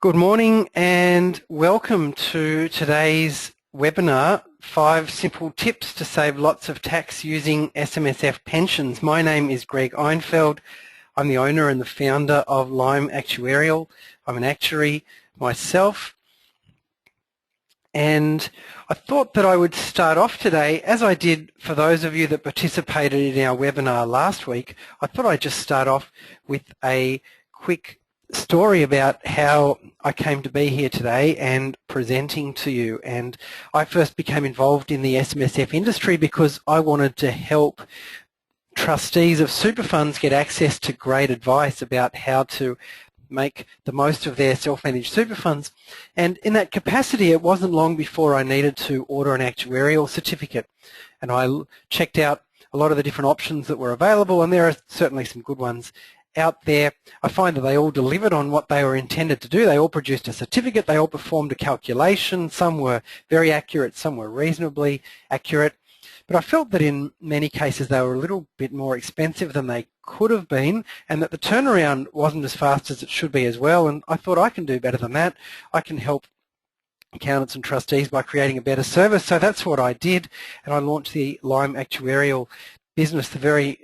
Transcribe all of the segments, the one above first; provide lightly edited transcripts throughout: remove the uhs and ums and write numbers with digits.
Good morning and welcome to today's webinar, 5 Simple Tips to Save Lots of Tax Using SMSF Pensions. My name is Greg Einfeld. I'm the owner and the founder of Lime Actuarial. I'm an actuary myself. And I thought that I would start off today, as I did for those of you that participated in our webinar last week, I thought I'd just start off with a quick story about how I came to be here today and presenting to you. And I first became involved in the SMSF industry because I wanted to help trustees of super funds get access to great advice about how to make the most of their self-managed super funds. And in that capacity, it wasn't long before I needed to order an actuarial certificate. And I checked out a lot of the different options that were available, and there are certainly some good ones out there. I find that they all delivered on what they were intended to do. They all produced a certificate, they all performed a calculation. Some were very accurate, some were reasonably accurate. But I felt that in many cases they were a little bit more expensive than they could have been, and that the turnaround wasn't as fast as it should be as well. And I thought, I can do better than that. I can help accountants and trustees by creating a better service. So that's what I did, and I launched the Lime Actuarial business I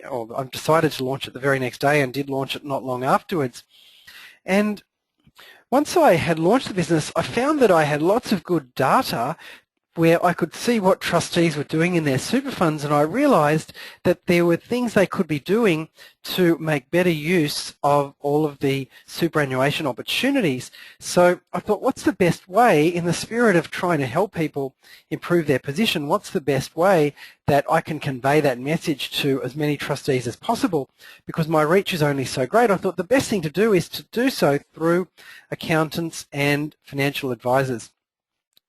decided to launch it the very next day and did launch it not long afterwards. And once I had launched the business, I found that I had lots of good data where I could see what trustees were doing in their super funds, and I realised that there were things they could be doing to make better use of all of the superannuation opportunities. So I thought, what's the best way, in the spirit of trying to help people improve their position, what's the best way that I can convey that message to as many trustees as possible? Because my reach is only so great, I thought the best thing to do is to do so through accountants and financial advisors.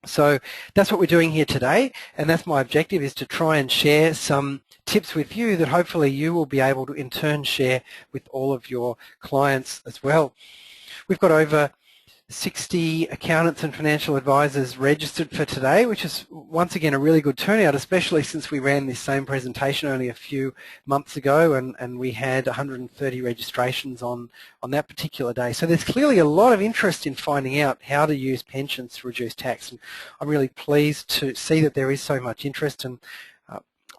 So that's what we're doing here today, and that's my objective, is to try and share some tips with you that hopefully you will be able to in turn share with all of your clients as well. We've got over 60 accountants and financial advisors registered for today, which is once again a really good turnout, especially since we ran this same presentation only a few months ago, and we had 130 registrations on that particular day. So there's clearly a lot of interest in finding out how to use pensions to reduce tax, and I'm really pleased to see that there is so much interest. And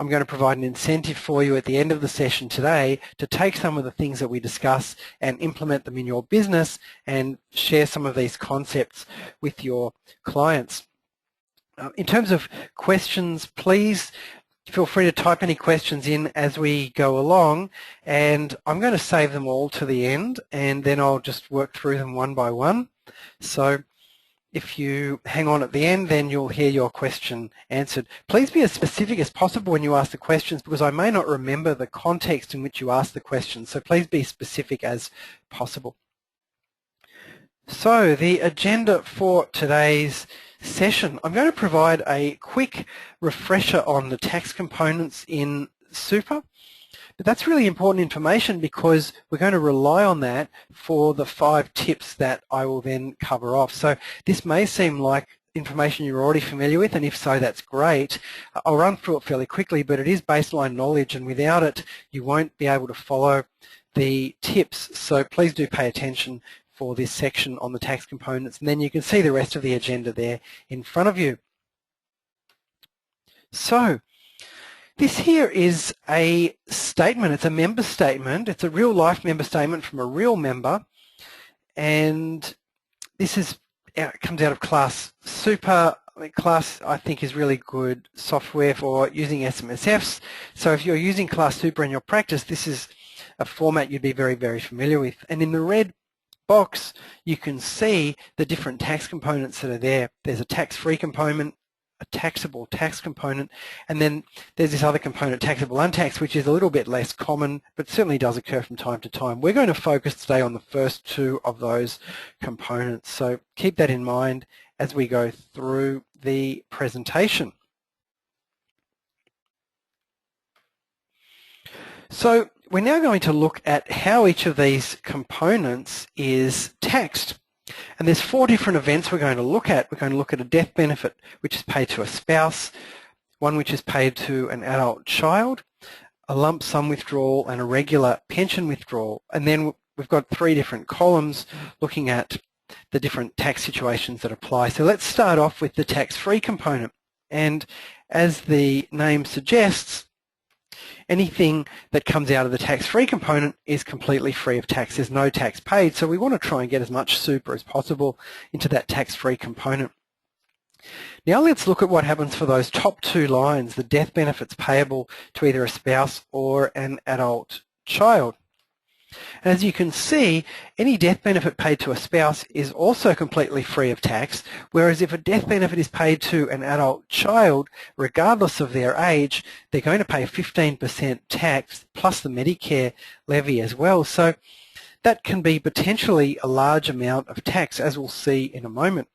I'm going to provide an incentive for you at the end of the session today to take some of the things that we discuss and implement them in your business and share some of these concepts with your clients. In terms of questions, please feel free to type any questions in as we go along, and I'm going to save them all to the end, and then I'll just work through them one by one. So if you hang on at the end, then you'll hear your question answered. Please be as specific as possible when you ask the questions, because I may not remember the context in which you ask the questions, so please be specific as possible. So the agenda for today's session, I'm going to provide a quick refresher on the tax components in super. But that's really important information because we're going to rely on that for the 5 tips that I will then cover off. So this may seem like information you're already familiar with, and if so, that's great. I'll run through it fairly quickly, but it is baseline knowledge, and without it, you won't be able to follow the tips. So please do pay attention for this section on the tax components, and then you can see the rest of the agenda there in front of you. So this here is a statement. It's a member statement. It's a real-life member statement from a real member, and this comes out of Class Super. Class, I think, is really good software for using SMSFs. So if you're using Class Super in your practice, this is a format you'd be very, very familiar with. And in the red box, you can see the different tax components that are there. There's a tax-free component, a taxable tax component, and then there's this other component, taxable untaxed, which is a little bit less common, but certainly does occur from time to time. We're going to focus today on the first 2 of those components, so keep that in mind as we go through the presentation. So we're now going to look at how each of these components is taxed. And there's 4 different events we're going to look at. We're going to look at a death benefit, which is paid to a spouse, one which is paid to an adult child, a lump sum withdrawal, and a regular pension withdrawal. And then we've got 3 different columns looking at the different tax situations that apply. So let's start off with the tax-free component. And as the name suggests, anything that comes out of the tax-free component is completely free of tax. There's no tax paid, so we want to try and get as much super as possible into that tax-free component. Now let's look at what happens for those top two lines, the death benefits payable to either a spouse or an adult child. And as you can see, any death benefit paid to a spouse is also completely free of tax, whereas if a death benefit is paid to an adult child, regardless of their age, they're going to pay 15% tax plus the Medicare levy as well. So that can be potentially a large amount of tax, as we'll see in a moment.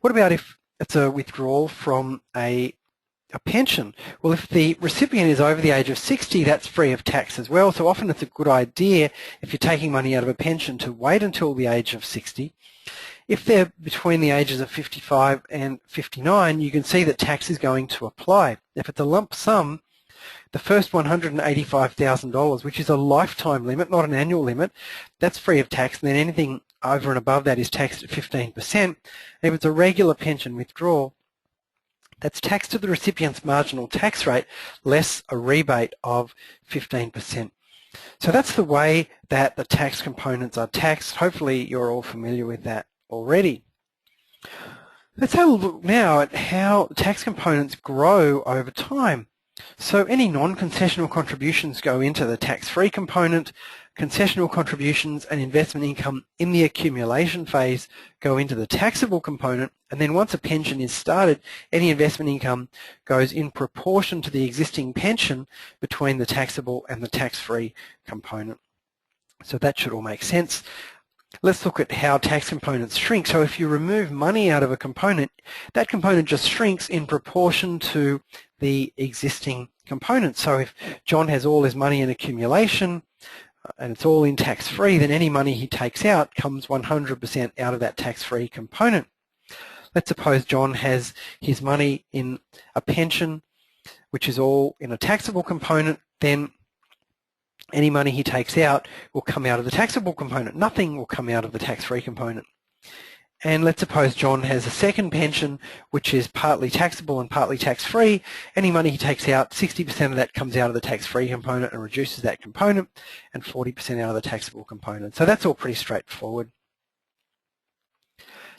What about if it's a withdrawal from a pension? Well, if the recipient is over the age of 60, that's free of tax as well. So often it's a good idea, if you're taking money out of a pension, to wait until the age of 60. If they're between the ages of 55 and 59, you can see that tax is going to apply. If it's a lump sum, the first $185,000, which is a lifetime limit, not an annual limit, that's free of tax, and then anything over and above that is taxed at 15%. And if it's a regular pension withdrawal, that's taxed to the recipient's marginal tax rate less a rebate of 15%. So that's the way that the tax components are taxed. Hopefully you're all familiar with that already. Let's have a look now at how tax components grow over time. So any non-concessional contributions go into the tax-free component. Concessional contributions and investment income in the accumulation phase go into the taxable component, and then once a pension is started, any investment income goes in proportion to the existing pension between the taxable and the tax-free component. So that should all make sense. Let's look at how tax components shrink. So if you remove money out of a component, that component just shrinks in proportion to the existing component. So if John has all his money in accumulation, and it's all in tax-free, then any money he takes out comes 100% out of that tax-free component. Let's suppose John has his money in a pension, which is all in a taxable component, then any money he takes out will come out of the taxable component. Nothing will come out of the tax-free component. And let's suppose John has a second pension, which is partly taxable and partly tax-free. Any money he takes out, 60% of that comes out of the tax-free component and reduces that component, and 40% out of the taxable component. So that's all pretty straightforward.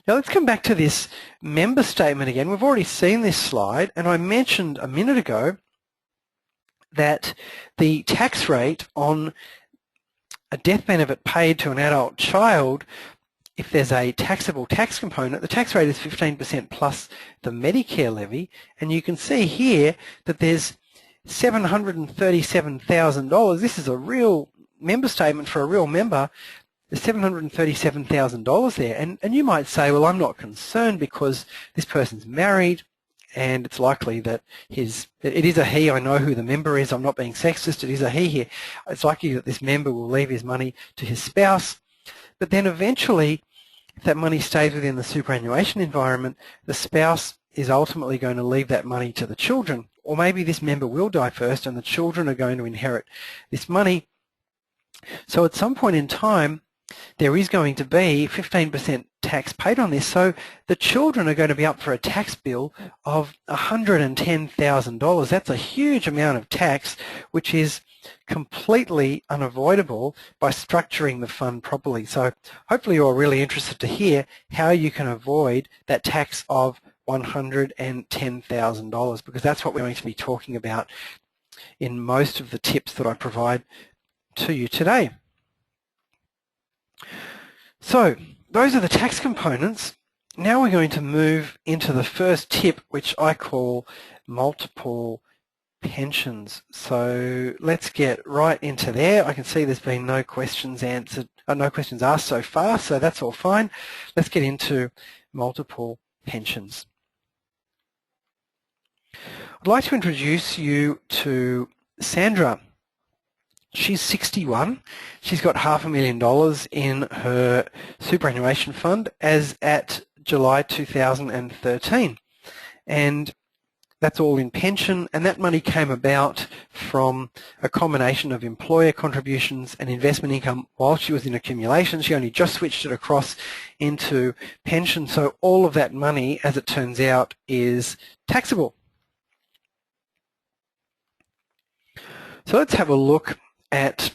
Now let's come back to this member statement again. We've already seen this slide, and I mentioned a minute ago that the tax rate on a death benefit paid to an adult child, if there's a taxable tax component, the tax rate is 15% plus the Medicare levy, and you can see here that there's $737,000. This is a real member statement for a real member. There's $737,000 there, and you might say, well, I'm not concerned because this person's married, and it's likely that it is a he. I know who the member is. I'm not being sexist. It is a he here. It's likely that this member will leave his money to his spouse. But then eventually, if that money stays within the superannuation environment, the spouse is ultimately going to leave that money to the children. Or maybe this member will die first and the children are going to inherit this money. So at some point in time, there is going to be 15% tax paid on this. So the children are going to be up for a tax bill of $110,000. That's a huge amount of tax, which is completely unavoidable by structuring the fund properly. So hopefully you're really interested to hear how you can avoid that tax of $110,000, because that's what we're going to be talking about in most of the tips that I provide to you today. So those are the tax components. Now we're going to move into the first tip, which I call multiple pensions. So let's get right into there. I can see there's been no questions answered, no questions asked so far, so that's all fine. Let's get into multiple pensions. I'd like to introduce you to Sandra. She's 61. She's got $500,000 in her superannuation fund as at July 2013. And that's all in pension, and that money came about from a combination of employer contributions and investment income while she was in accumulation. She only just switched it across into pension, so all of that money, as it turns out, is taxable. So let's have a look at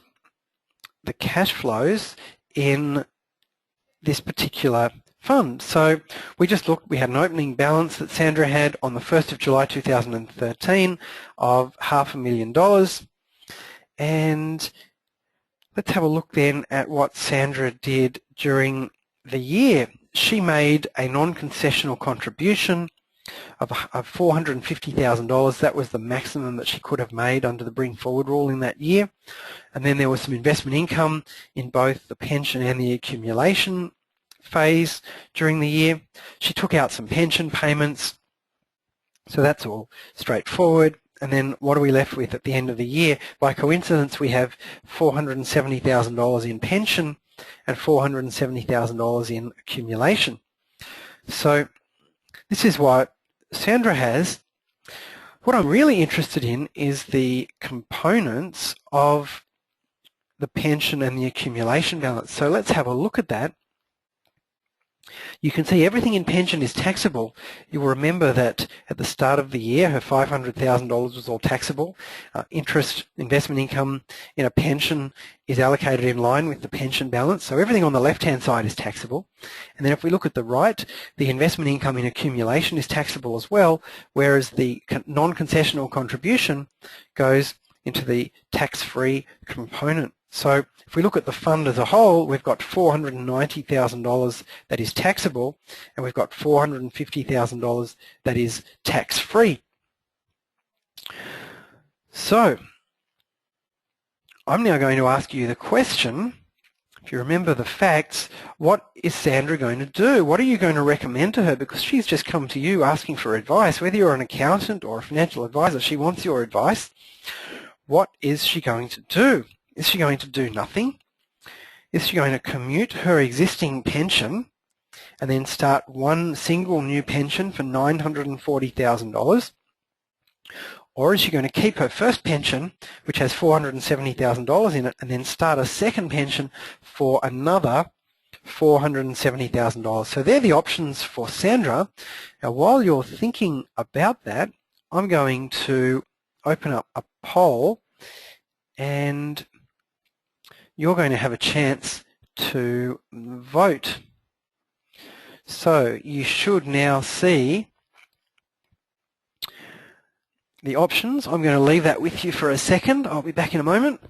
the cash flows in this particular fund. So we just looked, we had an opening balance that Sandra had on the 1st of July 2013 of $500,000, and let's have a look then at what Sandra did during the year. She made a non-concessional contribution of $450,000. That was the maximum that she could have made under the bring forward rule in that year. And then there was some investment income in both the pension and the accumulation phase during the year. She took out some pension payments, so that's all straightforward. And then what are we left with at the end of the year? By coincidence, we have $470,000 in pension and $470,000 in accumulation. So this is what Sandra has. What I'm really interested in is the components of the pension and the accumulation balance. So let's have a look at that. You can see everything in pension is taxable. You will remember that at the start of the year, her $500,000 was all taxable. Interest, investment income in a pension is allocated in line with the pension balance. So everything on the left-hand side is taxable. And then if we look at the right, the investment income in accumulation is taxable as well, whereas the non-concessional contribution goes into the tax-free component. So if we look at the fund as a whole, we've got $490,000 that is taxable, and we've got $450,000 that is tax-free. So I'm now going to ask you the question, if you remember the facts, what is Sandra going to do? What are you going to recommend to her? Because she's just come to you asking for advice. Whether you're an accountant or a financial advisor, she wants your advice. What is she going to do? Is she going to do nothing? Is she going to commute her existing pension and then start one single new pension for $940,000? Or is she going to keep her first pension, which has $470,000 in it, and then start a second pension for another $470,000? So they're the options for Sandra. Now, while you're thinking about that, I'm going to open up a poll, and you're going to have a chance to vote. So you should now see the options. I'm going to leave that with you for a second. I'll be back in a moment.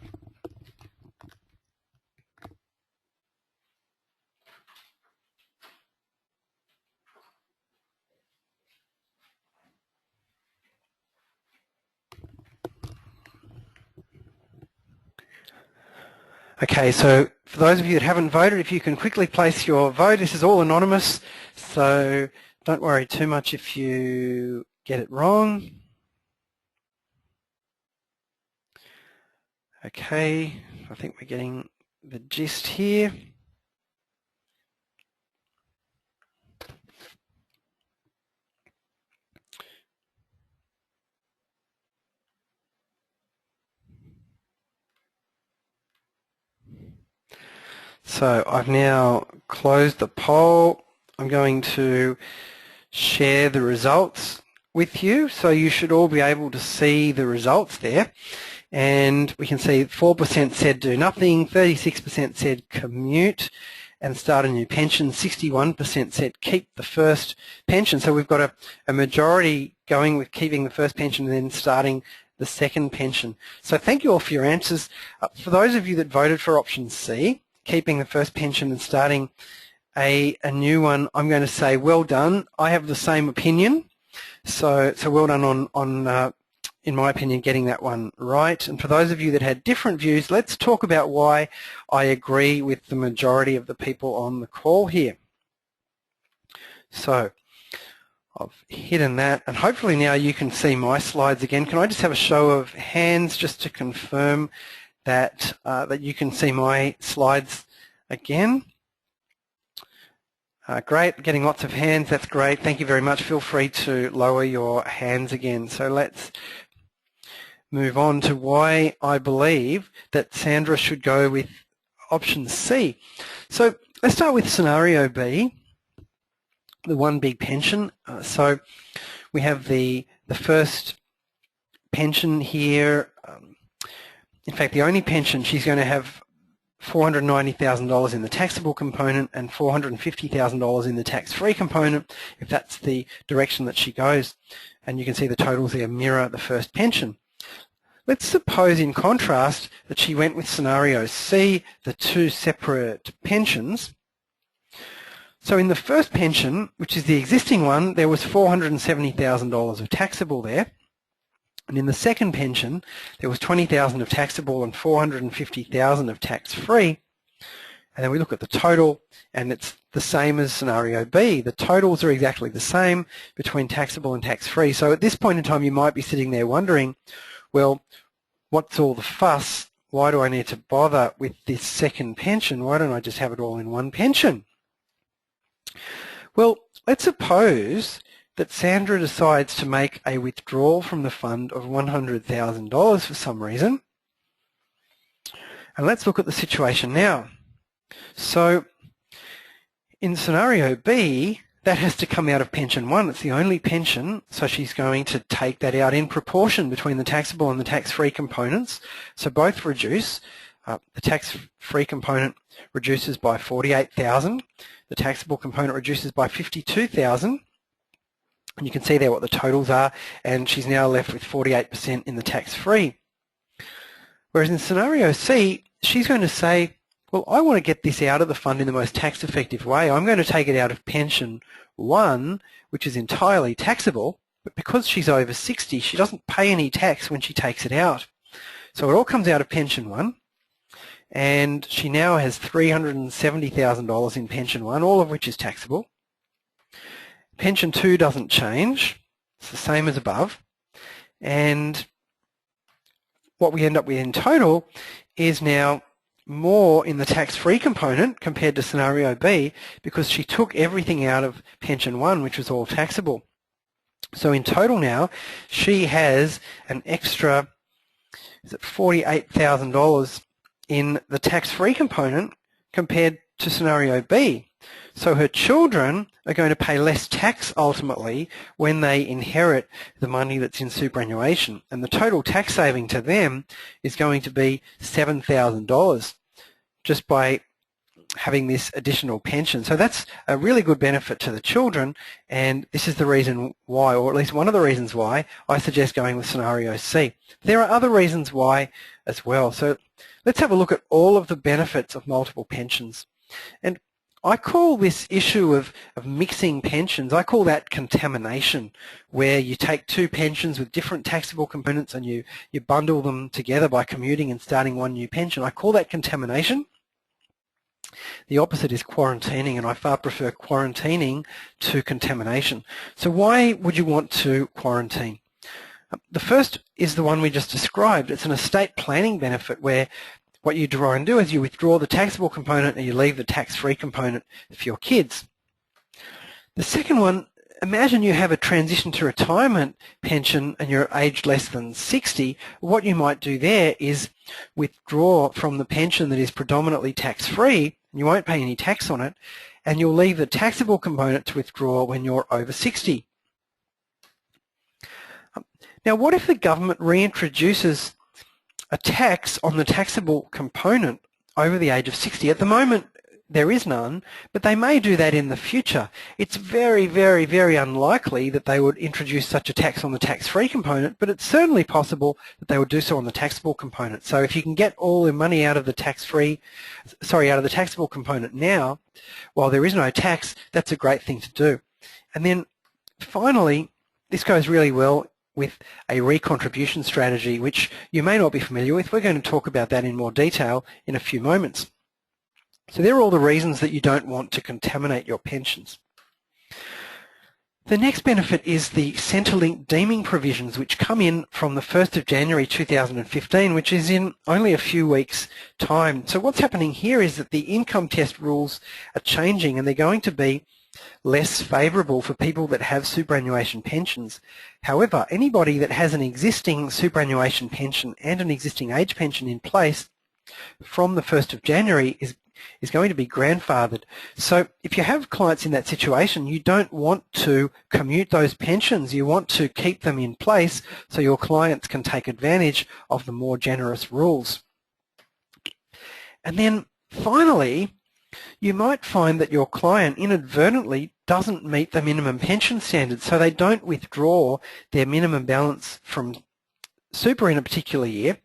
Okay, so for those of you that haven't voted, if you can quickly place your vote. This is all anonymous, so don't worry too much if you get it wrong. Okay, I think we're getting the gist here. So I've now closed the poll. I'm going to share the results with you, so you should all be able to see the results there. And we can see 4% said do nothing, 36% said commute and start a new pension, 61% said keep the first pension. So we've got a majority going with keeping the first pension and then starting the second pension. So thank you all for your answers. For those of you that voted for option C, keeping the first pension and starting a new one, I'm going to say well done. I have the same opinion, so well done on in my opinion, getting that one right. And for those of you that had different views, let's talk about why I agree with the majority of the people on the call here. So I've hidden that, and hopefully now you can see my slides again. Can I just have a show of hands just to confirm that that you can see my slides again? Great, getting lots of hands, that's great. Thank you very much. Feel free to lower your hands again. So let's move on to why I believe that Sandra should go with option C. So let's start with scenario B, the one big pension. So we have the first pension here. In fact, the only pension, she's going to have $490,000 in the taxable component and $450,000 in the tax-free component, if that's the direction that she goes. And you can see the totals there mirror the first pension. Let's suppose, in contrast, that she went with scenario C, the two separate pensions. So in the first pension, which is the existing one, there was $470,000 of taxable there. And in the second pension, there was $20,000 of taxable and $450,000 of tax-free. And then we look at the total, and it's the same as scenario B. The totals are exactly the same between taxable and tax-free. So at this point in time, you might be sitting there wondering, well, what's all the fuss? Why do I need to bother with this second pension? Why don't I just have it all in one pension? Well, let's suppose that Sandra decides to make a withdrawal from the fund of $100,000 for some reason. And let's look at the situation now. So in scenario B, that has to come out of pension 1. It's the only pension, so she's going to take that out in proportion between the taxable and the tax-free components. So both reduce. The tax-free component reduces by $48,000. The taxable component reduces by $52,000. And you can see there what the totals are, and she's now left with 48% in the tax-free. Whereas in scenario C, she's going to say, well, I want to get this out of the fund in the most tax-effective way. I'm going to take it out of pension 1, which is entirely taxable, but because she's over 60, she doesn't pay any tax when she takes it out. So it all comes out of pension 1, and she now has $370,000 in pension 1, all of which is taxable. Pension 2 doesn't change, it's the same as above, and what we end up with in total is now more in the tax-free component compared to scenario B, because she took everything out of pension 1, which was all taxable. So in total now, she has an extra $48,000 in the tax-free component compared to scenario B. So her children are going to pay less tax ultimately when they inherit the money that's in superannuation, and the total tax saving to them is going to be $7,000 just by having this additional pension. So that's a really good benefit to the children, and this is the reason why, or at least one of the reasons why, I suggest going with scenario C. There are other reasons why as well. So let's have a look at all of the benefits of multiple pensions. And I call this issue of mixing pensions, I call that contamination, where you take two pensions with different taxable components and you bundle them together by commuting and starting one new pension. I call that contamination. The opposite is quarantining, and I far prefer quarantining to contamination. So why would you want to quarantine? The first is the one we just described. It's an estate planning benefit where what you try and do is you withdraw the taxable component and you leave the tax-free component for your kids. The second one, imagine you have a transition to retirement pension and you're aged less than 60. What you might do there is withdraw from the pension that is predominantly tax-free. You won't pay any tax on it, and you'll leave the taxable component to withdraw when you're over 60. Now, what if the government reintroduces a tax on the taxable component over the age of 60? At the moment, there is none, but they may do that in the future. It's very, very, very unlikely that they would introduce such a tax on the tax-free component, but it's certainly possible that they would do so on the taxable component. So if you can get all the money out of the out of the taxable component now, while there is no tax, that's a great thing to do. And then finally, this goes really well with a recontribution strategy, which you may not be familiar with. We're going to talk about that in more detail in a few moments. So there are all the reasons that you don't want to contaminate your pensions. The next benefit is the Centrelink deeming provisions, which come in from the 1st of January 2015, which is in only a few weeks' time. So what's happening here is that the income test rules are changing, and they're going to be less favourable for people that have superannuation pensions. However, anybody that has an existing superannuation pension and an existing age pension in place from the 1st of January is going to be grandfathered. So if you have clients in that situation, you don't want to commute those pensions. You want to keep them in place so your clients can take advantage of the more generous rules. And then finally, you might find that your client inadvertently doesn't meet the minimum pension standards, so they don't withdraw their minimum balance from super in a particular year.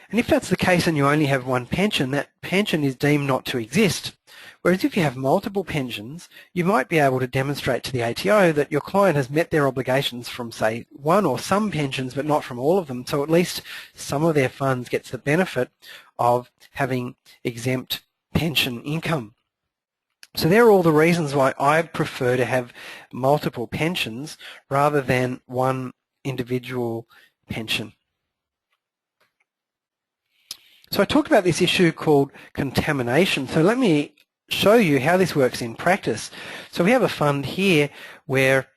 And if that's the case and you only have one pension, that pension is deemed not to exist. Whereas if you have multiple pensions, you might be able to demonstrate to the ATO that your client has met their obligations from, say, one or some pensions, but not from all of them. So at least some of their funds gets the benefit of having exempt pension income. So there are all the reasons why I prefer to have multiple pensions rather than one individual pension. So I talked about this issue called contamination. So let me show you how this works in practice. So we have a fund here where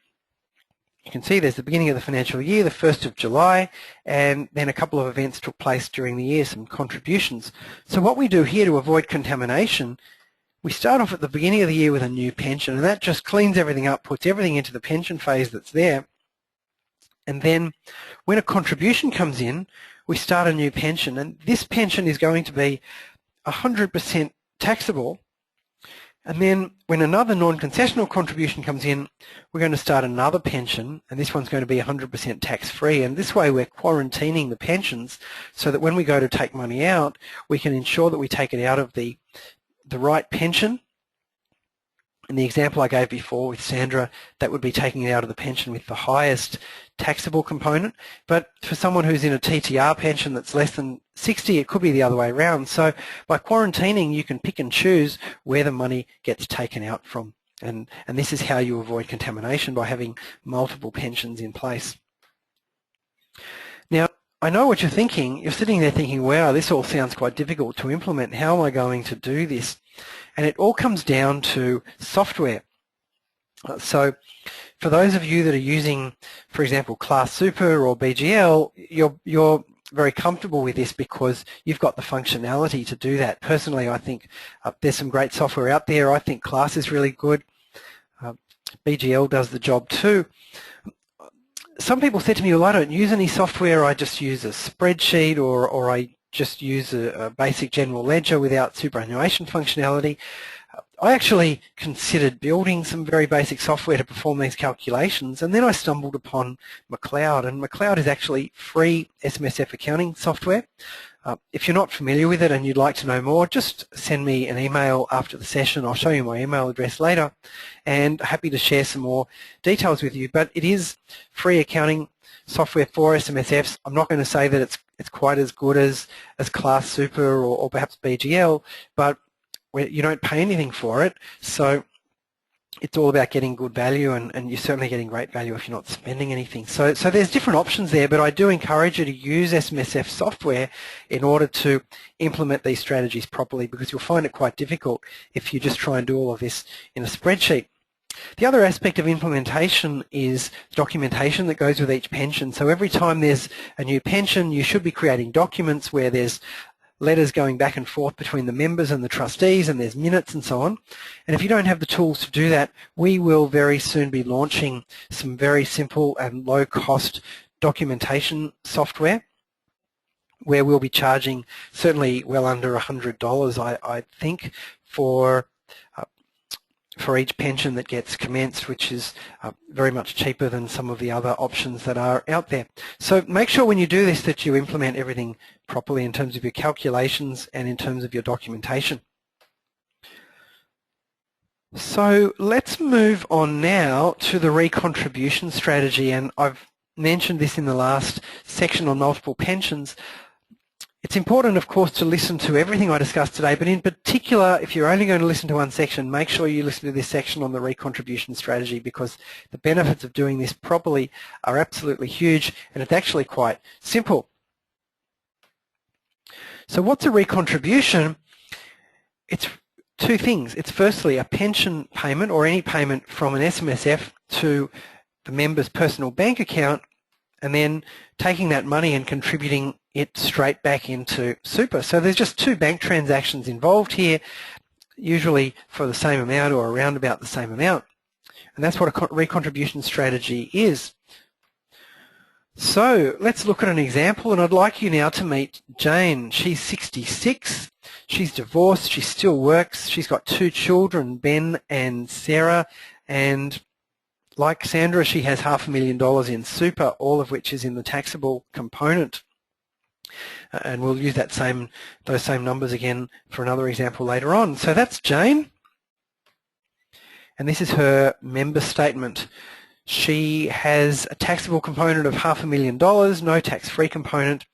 you can see there's the beginning of the financial year, the 1st of July, and then a couple of events took place during the year, some contributions. So what we do here to avoid contamination, we start off at the beginning of the year with a new pension, and that just cleans everything up, puts everything into the pension phase that's there. And then when a contribution comes in, we start a new pension, and this pension is going to be 100% taxable. And then when another non-concessional contribution comes in, we're going to start another pension, and this one's going to be 100% tax-free. And this way we're quarantining the pensions so that when we go to take money out, we can ensure that we take it out of the right pension. In the example I gave before with Sandra, that would be taking it out of the pension with the highest taxable component. But for someone who's in a TTR pension that's less than 60, it could be the other way around. So by quarantining, you can pick and choose where the money gets taken out from. And this is how you avoid contamination, by having multiple pensions in place. Now, I know what you're thinking. You're sitting there thinking, wow, this all sounds quite difficult to implement. How am I going to do this? And it all comes down to software. So for those of you that are using, for example, Class Super or BGL, you're very comfortable with this because you've got the functionality to do that. Personally, I think there's some great software out there. I think Class is really good. BGL does the job too. Some people said to me, well, I don't use any software. I just use a spreadsheet or I just use a basic general ledger without superannuation functionality. I actually considered building some very basic software to perform these calculations, and then I stumbled upon McLeod, and McLeod is actually free SMSF accounting software. If you're not familiar with it and you'd like to know more, just send me an email after the session. I'll show you my email address later, and happy to share some more details with you. But it is free accounting software for SMSFs. I'm not going to say that it's quite as good as Class Super or perhaps BGL, but you don't pay anything for it, so it's all about getting good value, and you're certainly getting great value if you're not spending anything. So there's different options there, but I do encourage you to use SMSF software in order to implement these strategies properly, because you'll find it quite difficult if you just try and do all of this in a spreadsheet. The other aspect of implementation is documentation that goes with each pension. So every time there's a new pension, you should be creating documents where there's letters going back and forth between the members and the trustees, and there's minutes and so on. And if you don't have the tools to do that, we will very soon be launching some very simple and low-cost documentation software where we'll be charging certainly well under $100, I think, for each pension that gets commenced, which is very much cheaper than some of the other options that are out there. So make sure when you do this that you implement everything properly in terms of your calculations and in terms of your documentation. So let's move on now to the recontribution strategy, and I've mentioned this in the last section on multiple pensions. It's important, of course, to listen to everything I discussed today, but in particular, if you're only going to listen to one section, make sure you listen to this section on the recontribution strategy, because the benefits of doing this properly are absolutely huge, and it's actually quite simple. So what's a recontribution? It's two things. It's firstly a pension payment or any payment from an SMSF to the member's personal bank account, and then taking that money and contributing it straight back into super. So there's just two bank transactions involved here, usually for the same amount or around about the same amount. And that's what a recontribution strategy is. So let's look at an example, and I'd like you now to meet Jane. She's 66, she's divorced, she still works, she's got two children, Ben and Sarah, and like Sandra, she has $500,000 in super, all of which is in the taxable component. And we'll use those same numbers again for another example later on. So that's Jane, and this is her member statement. She has a taxable component of $500,000, no tax-free component.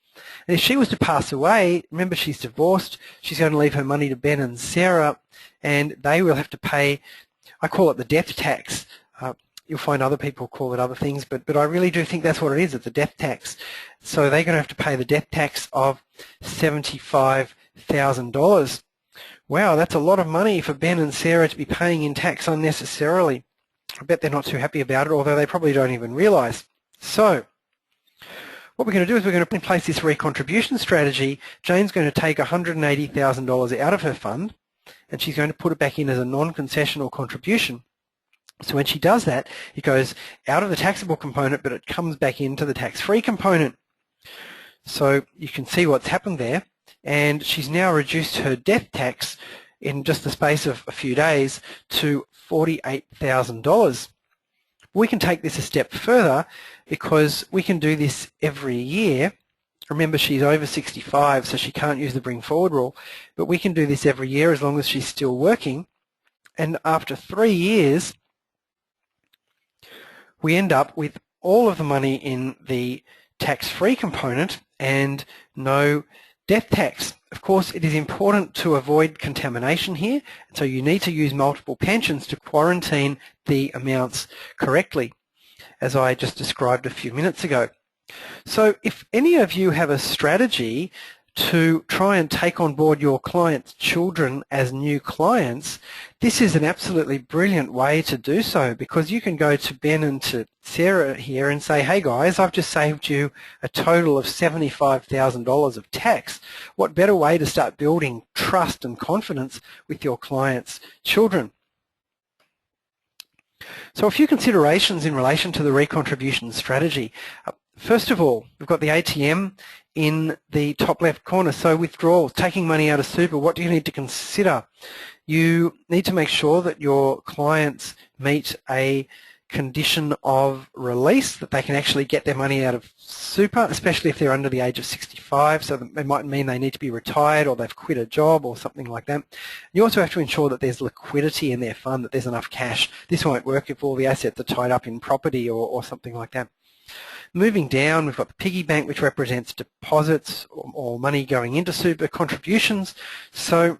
And if she was to pass away, remember she's divorced, she's going to leave her money to Ben and Sarah, and they will have to pay, I call it the death tax. You'll find other people call it other things, but I really do think that's what it is. It's a death tax. So they're going to have to pay the death tax of $75,000. Wow, that's a lot of money for Ben and Sarah to be paying in tax unnecessarily. I bet they're not too happy about it, although they probably don't even realise. So what we're going to do is we're going to put in place this recontribution strategy. Jane's going to take $180,000 out of her fund, and she's going to put it back in as a non-concessional contribution. So when she does that, it goes out of the taxable component, but it comes back into the tax-free component. So you can see what's happened there, and she's now reduced her death tax in just the space of a few days to $48,000. We can take this a step further because we can do this every year. Remember, she's over 65, so she can't use the bring forward rule, but we can do this every year as long as she's still working. And after 3 years, we end up with all of the money in the tax-free component and no death tax. Of course, it is important to avoid contamination here, so you need to use multiple pensions to quarantine the amounts correctly, as I just described a few minutes ago. So if any of you have a strategy to try and take on board your clients' children as new clients, this is an absolutely brilliant way to do so, because you can go to Ben and to Sarah here and say, hey guys, I've just saved you a total of $75,000 of tax. What better way to start building trust and confidence with your clients' children? So a few considerations in relation to the recontribution strategy. First of all, we've got the ATM in the top left corner. So withdrawals, taking money out of super, what do you need to consider? You need to make sure that your clients meet a condition of release, that they can actually get their money out of super, especially if they're under the age of 65. So it might mean they need to be retired or they've quit a job or something like that. You also have to ensure that there's liquidity in their fund, that there's enough cash. This won't work if all the assets are tied up in property or something like that. Moving down, we've got the piggy bank, which represents deposits or money going into super, contributions. So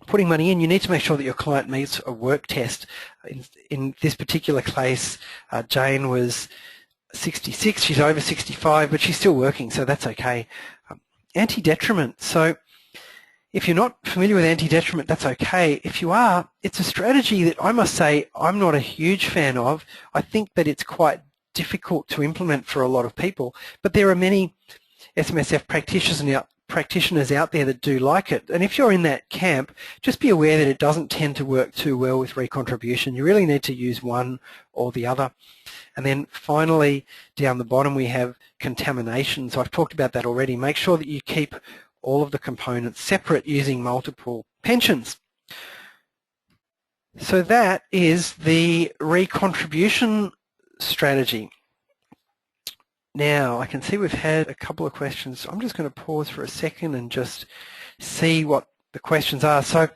putting money in, you need to make sure that your client meets a work test. In this particular case, Jane was 66, she's over 65, but she's still working, so that's okay. Anti-detriment. So if you're not familiar with anti-detriment, that's okay. If you are, it's a strategy that I must say I'm not a huge fan of. I think that it's quite difficult to implement for a lot of people, but there are many SMSF practitioners out there that do like it. And if you're in that camp, just be aware that it doesn't tend to work too well with recontribution. You really need to use one or the other. And then finally, down the bottom, we have contamination. So I've talked about that already. Make sure that you keep all of the components separate using multiple pensions. So that is the recontribution strategy. Now I can see we've had a couple of questions. I'm just going to pause for a second and just see what the questions are. So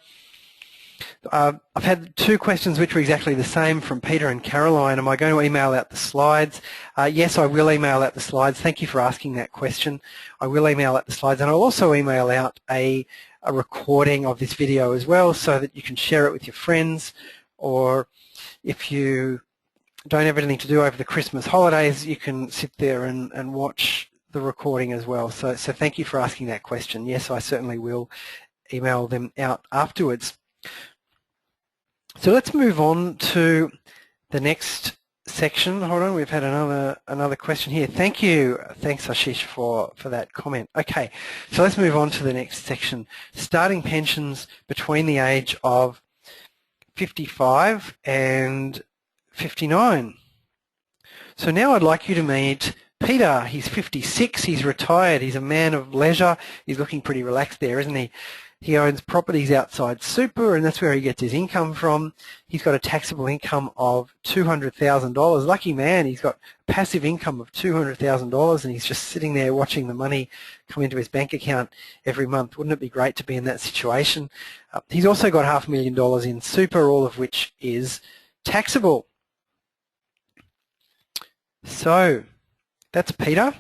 I've had two questions which were exactly the same from Peter and Caroline. Am I going to email out the slides? Yes, I will email out the slides. Thank you for asking that question. I will email out the slides, and I'll also email out a recording of this video as well, so that you can share it with your friends, or if you don't have anything to do over the Christmas holidays, you can sit there and watch the recording as well. So thank you for asking that question. Yes, I certainly will email them out afterwards. So let's move on to the next section. Hold on, we've had another question here. Thank you. Thanks, Ashish, for that comment. Okay, so let's move on to the next section. Starting pensions between the age of 55 and 59. So now I'd like you to meet Peter. He's 56, he's retired, he's a man of leisure. He's looking pretty relaxed there, isn't he? He owns properties outside super, and that's where he gets his income from. He's got a taxable income of $200,000. Lucky man, he's got passive income of $200,000, and he's just sitting there watching the money come into his bank account every month. Wouldn't it be great to be in that situation? He's also got $500,000 in super, all of which is taxable. So that's Peter.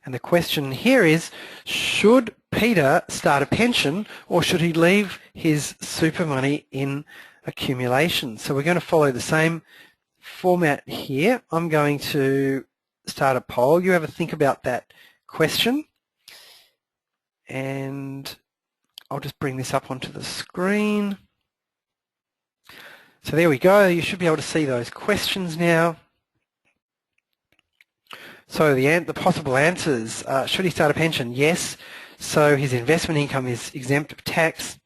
And the question here is, should Peter start a pension or should he leave his super money in accumulation? So we're going to follow the same format here. I'm going to start a poll. You have a think about that question. And I'll just bring this up onto the screen. So there we go. You should be able to see those questions now. So the possible answers, should he start a pension? Yes. So his investment income is exempt of tax.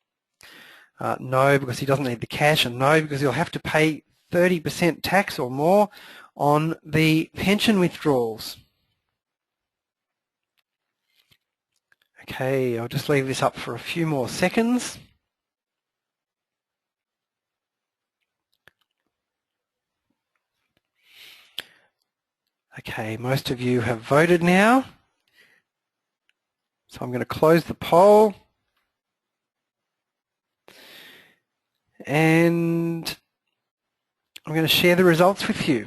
No, because he doesn't need the cash, and no, because he'll have to pay 30% tax or more on the pension withdrawals. Okay, I'll just leave this up for a few more seconds. Okay, most of you have voted now. So I'm going to close the poll. And I'm going to share the results with you.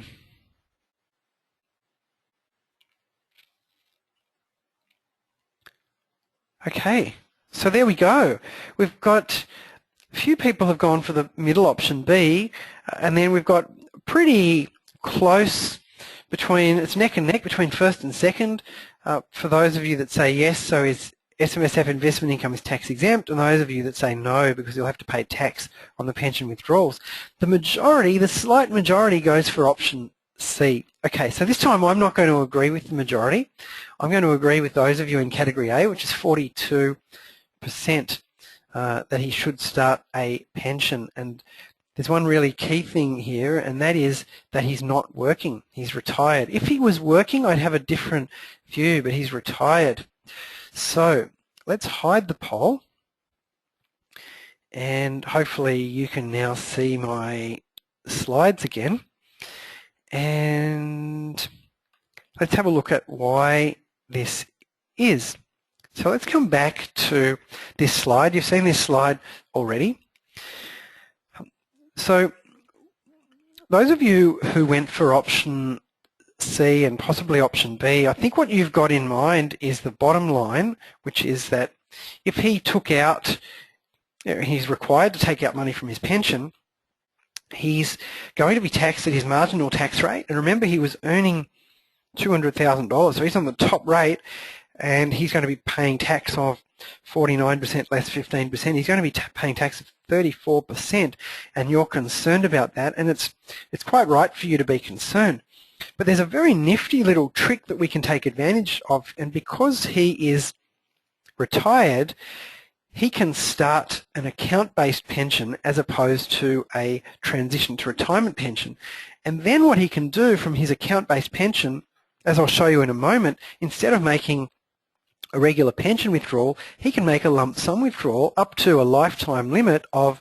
Okay, so there we go. We've got a few people have gone for the middle option B, and then we've got pretty close between, it's neck and neck between first and second. For those of you that say yes, so his SMSF investment income is tax exempt, and those of you that say no because you'll have to pay tax on the pension withdrawals. The majority, the slight majority, goes for option C. Okay, so this time I'm not going to agree with the majority. I'm going to agree with those of you in category A, which is 42%, that he should start a pension. And there's one really key thing here, and that is that he's not working. He's retired. If he was working, I'd have a different view, but he's retired. So let's hide the poll, and hopefully you can now see my slides again. And let's have a look at why this is. So let's come back to this slide. You've seen this slide already. So those of you who went for option C and possibly option B, I think what you've got in mind is the bottom line, which is that if he took out, he's required to take out money from his pension, he's going to be taxed at his marginal tax rate. And remember, he was earning $200,000, so he's on the top rate, and he's going to be paying tax of 49% less 15%. He's going to be paying tax of 34%, and you're concerned about that, and it's quite right for you to be concerned. But there's a very nifty little trick that we can take advantage of, and because he is retired, he can start an account-based pension as opposed to a transition to retirement pension. And then what he can do from his account-based pension, as I'll show you in a moment, instead of making a regular pension withdrawal, he can make a lump sum withdrawal up to a lifetime limit of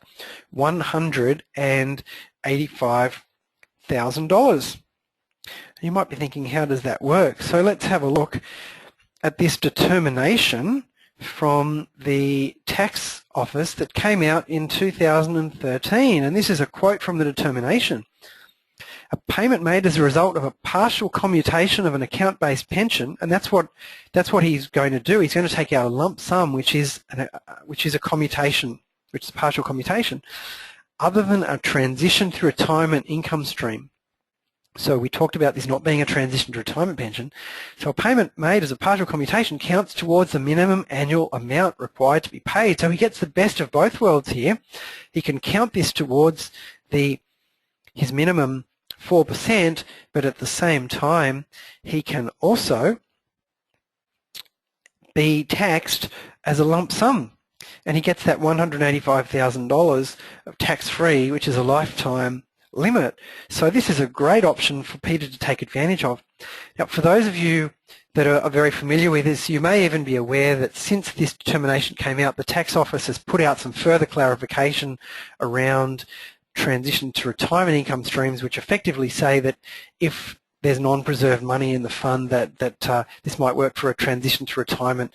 $185,000. You might be thinking, how does that work? So let's have a look at this determination from the tax office that came out in 2013, and this is a quote from the determination. A payment made as a result of a partial commutation of an account-based pension, and that's what he's going to do. He's going to take out a lump sum, which is a commutation, which is a partial commutation, other than a transition to retirement income stream. So we talked about this not being a transition to retirement pension. So a payment made as a partial commutation counts towards the minimum annual amount required to be paid. So he gets the best of both worlds here. He can count this towards his minimum 4%, but at the same time he can also be taxed as a lump sum. And he gets that $185,000 of tax-free, which is a lifetime limit. So this is a great option for Peter to take advantage of. Now, for those of you that are very familiar with this, you may even be aware that since this determination came out, the tax office has put out some further clarification around transition to retirement income streams, which effectively say that if there's non-preserved money in the fund, that this might work for a transition to retirement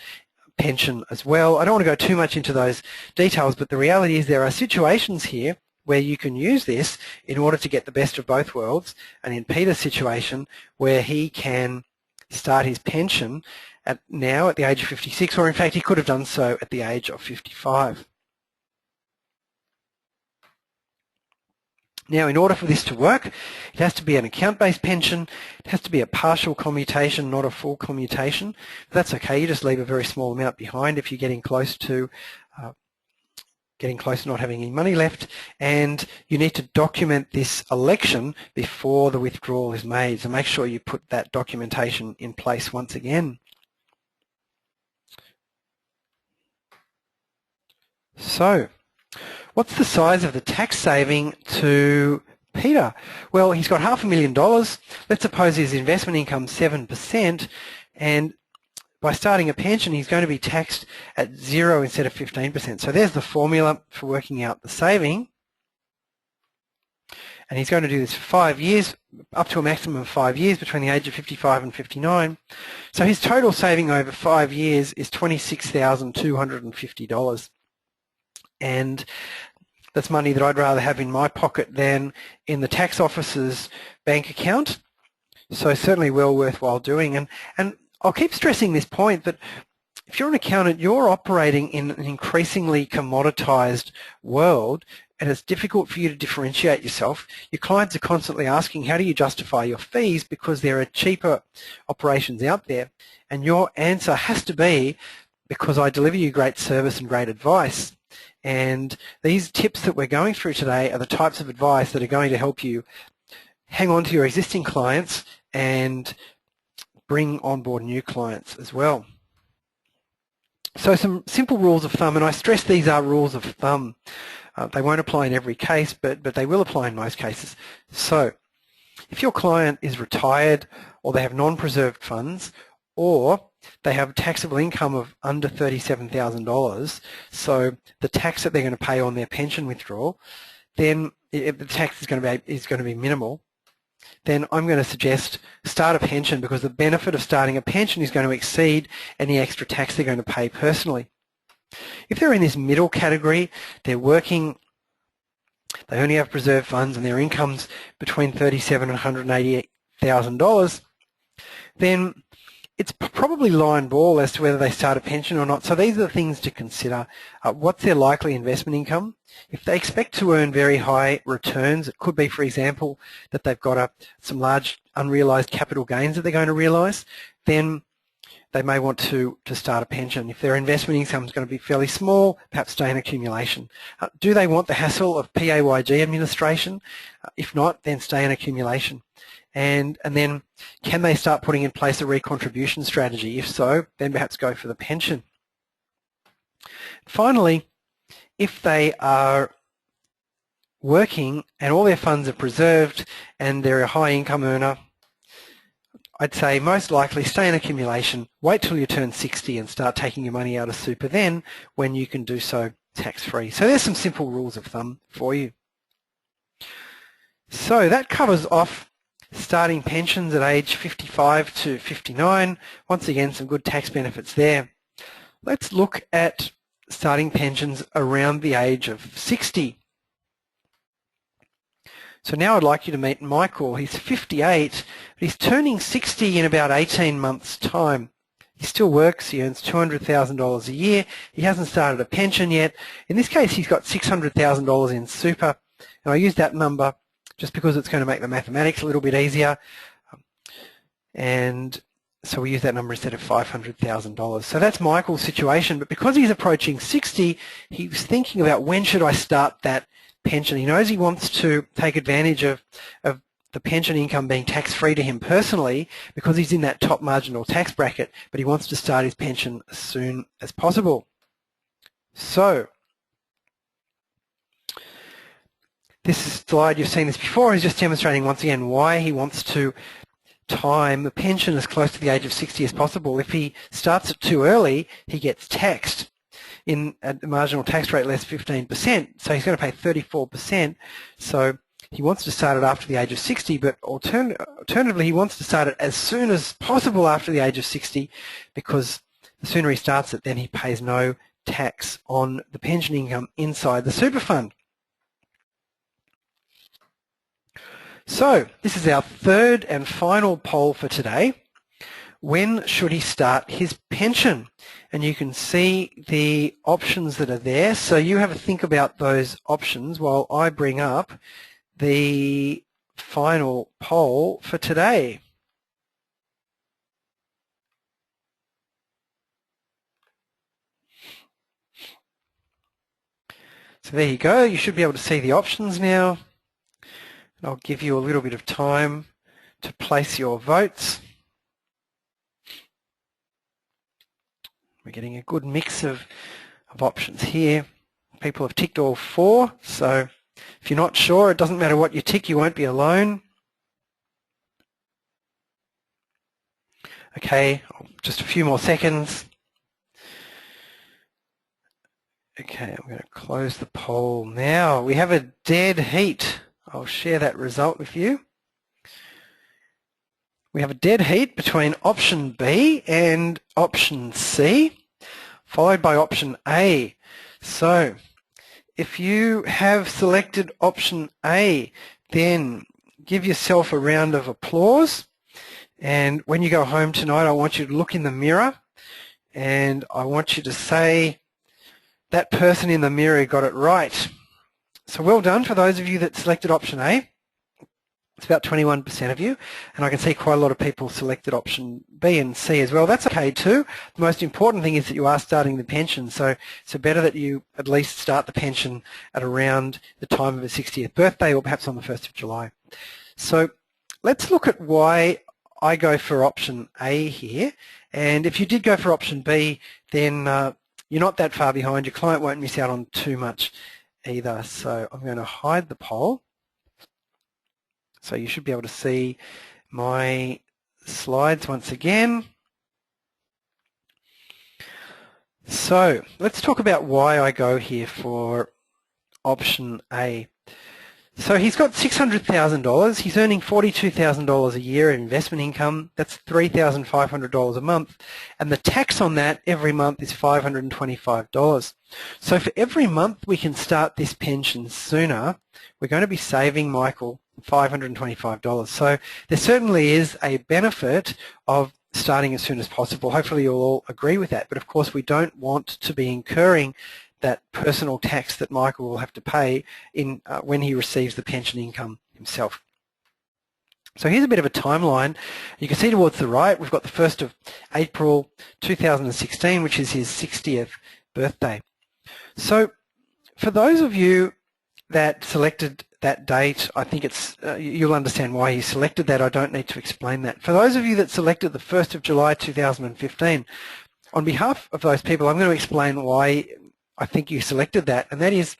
pension as well. I don't want to go too much into those details, but the reality is there are situations here where you can use this in order to get the best of both worlds, and in Peter's situation where he can start his pension now at the age of 56, or in fact he could have done so at the age of 55. Now, in order for this to work, it has to be an account-based pension, it has to be a partial commutation, not a full commutation. That's okay, you just leave a very small amount behind if you're getting close to not having any money left, and you need to document this election before the withdrawal is made. So make sure you put that documentation in place once again. So, what's the size of the tax saving to Peter? Well, he's got $500,000. Let's suppose his investment income 7%, and by starting a pension, he's going to be taxed at 0 instead of 15%. So there's the formula for working out the saving. And he's going to do this for 5 years, up to a maximum of 5 years between the age of 55 and 59. So his total saving over 5 years is $26,250. And that's money that I'd rather have in my pocket than in the tax office's bank account. So certainly well worthwhile doing. And I'll keep stressing this point that if you're an accountant, you're operating in an increasingly commoditized world, and it's difficult for you to differentiate yourself. Your clients are constantly asking, how do you justify your fees, because there are cheaper operations out there, and your answer has to be, because I deliver you great service and great advice. And these tips that we're going through today are the types of advice that are going to help you hang on to your existing clients and bring on board new clients as well. So some simple rules of thumb, and I stress these are rules of thumb. They won't apply in every case, but they will apply in most cases. So if your client is retired, or they have non-preserved funds, or they have taxable income of under $37,000, so the tax that they're going to pay on their pension withdrawal, then if the tax is going to be minimal, then I'm going to suggest start a pension, because the benefit of starting a pension is going to exceed any extra tax they're going to pay personally. If they're in this middle category, they're working, they only have preserved funds, and their income's between $37,000 and $188,000, then it's probably line ball as to whether they start a pension or not. So these are the things to consider. What's their likely investment income? If they expect to earn very high returns, it could be, for example, that they've got some large unrealised capital gains that they're going to realise, then they may want to start a pension. If their investment income is going to be fairly small, perhaps stay in accumulation. Do they want the hassle of PAYG administration? If not, then stay in accumulation. And then can they start putting in place a recontribution strategy? If so, then perhaps go for the pension. Finally, if they are working and all their funds are preserved and they're a high income earner, I'd say most likely stay in accumulation, wait till you turn 60 and start taking your money out of super then, when you can do so tax-free. So there's some simple rules of thumb for you. So that covers off starting pensions at age 55 to 59. Once again, some good tax benefits there. Let's look at starting pensions around the age of 60. So now I'd like you to meet Michael. He's 58, but he's turning 60 in about 18 months' time. He still works, he earns $200,000 a year, he hasn't started a pension yet. In this case, he's got $600,000 in super, and I use that number just because it's going to make the mathematics a little bit easier. And so we use that number instead of $500,000. So that's Michael's situation, but because he's approaching 60, he's thinking about when should I start that pension. He knows he wants to take advantage of the pension income being tax-free to him personally because he's in that top marginal tax bracket, but he wants to start his pension as soon as possible. So this slide, you've seen this before, is just demonstrating once again why he wants to time the pension as close to the age of 60 as possible. If he starts it too early, he gets taxed at the marginal tax rate less 15%, so he's going to pay 34%. So he wants to start it after the age of 60, but alternatively he wants to start it as soon as possible after the age of 60, because the sooner he starts it, then he pays no tax on the pension income inside the super fund. So this is our third and final poll for today. When should he start his pension? And you can see the options that are there. So you have a think about those options while I bring up the final poll for today. So there you go. You should be able to see the options now. And I'll give you a little bit of time to place your votes. We're getting a good mix of options here. People have ticked all 4, so if you're not sure, it doesn't matter what you tick, you won't be alone. Okay, just a few more seconds. Okay, I'm going to close the poll now. We have a dead heat. I'll share that result with you. We have a dead heat between option B and option C, followed by option A. So if you have selected option A, then give yourself a round of applause. And when you go home tonight, I want you to look in the mirror and I want you to say, that person in the mirror got it right. So well done for those of you that selected option A. It's about 21% of you, and I can see quite a lot of people selected option B and C as well. That's okay too. The most important thing is that you are starting the pension, so better that you at least start the pension at around the time of his 60th birthday or perhaps on the 1st of July. So let's look at why I go for option A here, and if you did go for option B, then you're not that far behind. Your client won't miss out on too much either. So I'm going to hide the poll. So you should be able to see my slides once again. So let's talk about why I go here for option A. So he's got $600,000. He's earning $42,000 a year in investment income. That's $3,500 a month. And the tax on that every month is $525. So for every month we can start this pension sooner, we're going to be saving Michael $525. So there certainly is a benefit of starting as soon as possible. Hopefully you'll all agree with that. But of course we don't want to be incurring that personal tax that Michael will have to pay in when he receives the pension income himself. So here's a bit of a timeline. You can see towards the right we've got the 1st of April 2016, which is his 60th birthday. So for those of you that selected that date, I think it's you'll understand why he selected that. I don't need to explain that. For those of you that selected the 1st of July 2015, on behalf of those people, I'm going to explain why I think you selected that, and that is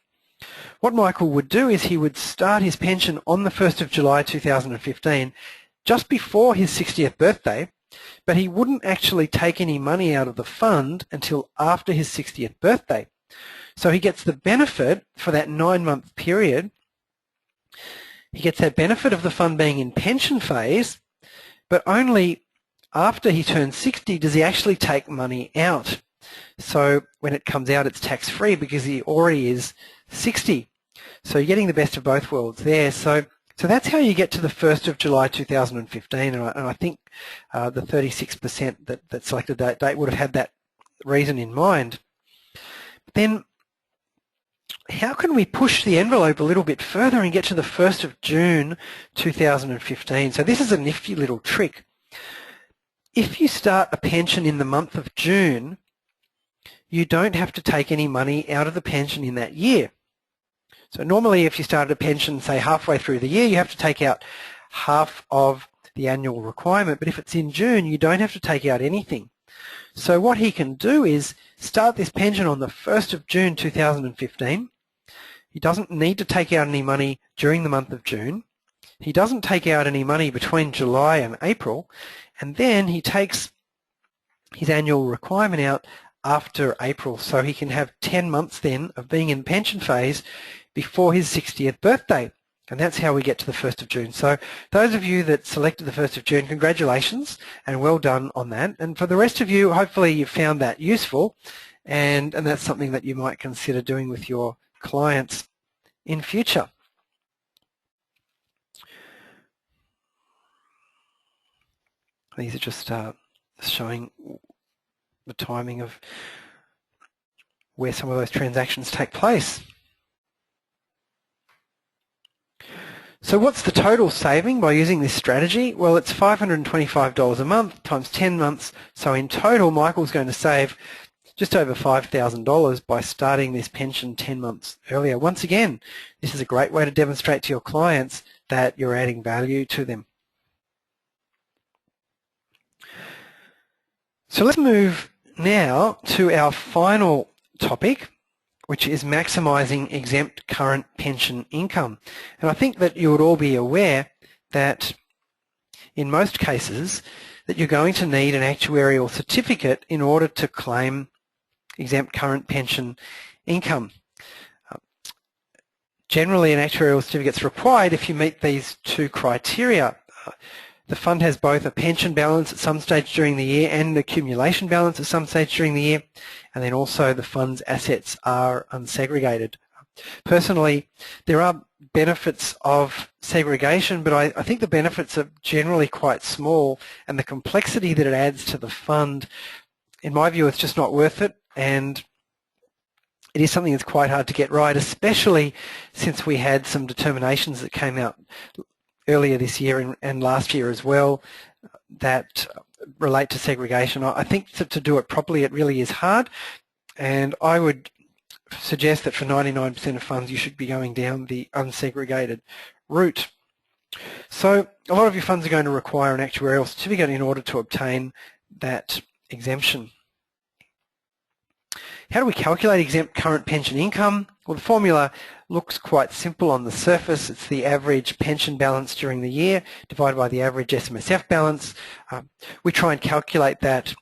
what Michael would do is he would start his pension on the 1st of July 2015, just before his 60th birthday, but he wouldn't actually take any money out of the fund until after his 60th birthday. So he gets the benefit for that 9-month period. He gets that benefit of the fund being in pension phase, but only after he turns 60 does he actually take money out. So when it comes out, it's tax-free because he already is 60. So you're getting the best of both worlds there. So that's how you get to the 1st of July 2015, and I think the 36% that selected that date would have had that reason in mind. But then how can we push the envelope a little bit further and get to the 1st of June 2015? So this is a nifty little trick. If you start a pension in the month of June, you don't have to take any money out of the pension in that year. So normally if you started a pension, say halfway through the year, you have to take out half of the annual requirement, but if it's in June, you don't have to take out anything. So what he can do is start this pension on the 1st of June 2015. He doesn't need to take out any money during the month of June. He doesn't take out any money between July and April, and then he takes his annual requirement out after April, so he can have 10 months then of being in pension phase before his 60th birthday. And that's how we get to the 1st of June. So those of you that selected the 1st of June, congratulations and well done on that. And for the rest of you, hopefully you found that useful, and that's something that you might consider doing with your clients in future. These are just showing the timing of where some of those transactions take place. So what's the total saving by using this strategy? Well, it's $525 a month times 10 months. So in total, Michael's going to save just over $5,000 by starting this pension 10 months earlier. Once again, this is a great way to demonstrate to your clients that you're adding value to them. So let's move now to our final topic, which is maximising exempt current pension income. And I think that you would all be aware that in most cases that you're going to need an actuarial certificate in order to claim exempt current pension income. Generally, an actuarial certificate is required if you meet these two criteria. The fund has both a pension balance at some stage during the year and an accumulation balance at some stage during the year, and then also the fund's assets are unsegregated. Personally, there are benefits of segregation, but I think the benefits are generally quite small, and the complexity that it adds to the fund, in my view, it's just not worth it, and it is something that's quite hard to get right, especially since we had some determinations that came out earlier this year and last year as well that relate to segregation. I think to do it properly it really is hard, and I would suggest that for 99% of funds you should be going down the unsegregated route. So a lot of your funds are going to require an actuarial certificate in order to obtain that exemption. How do we calculate exempt current pension income? Well, the formula looks quite simple on the surface. It's the average pension balance during the year divided by the average SMSF balance. We try and calculate that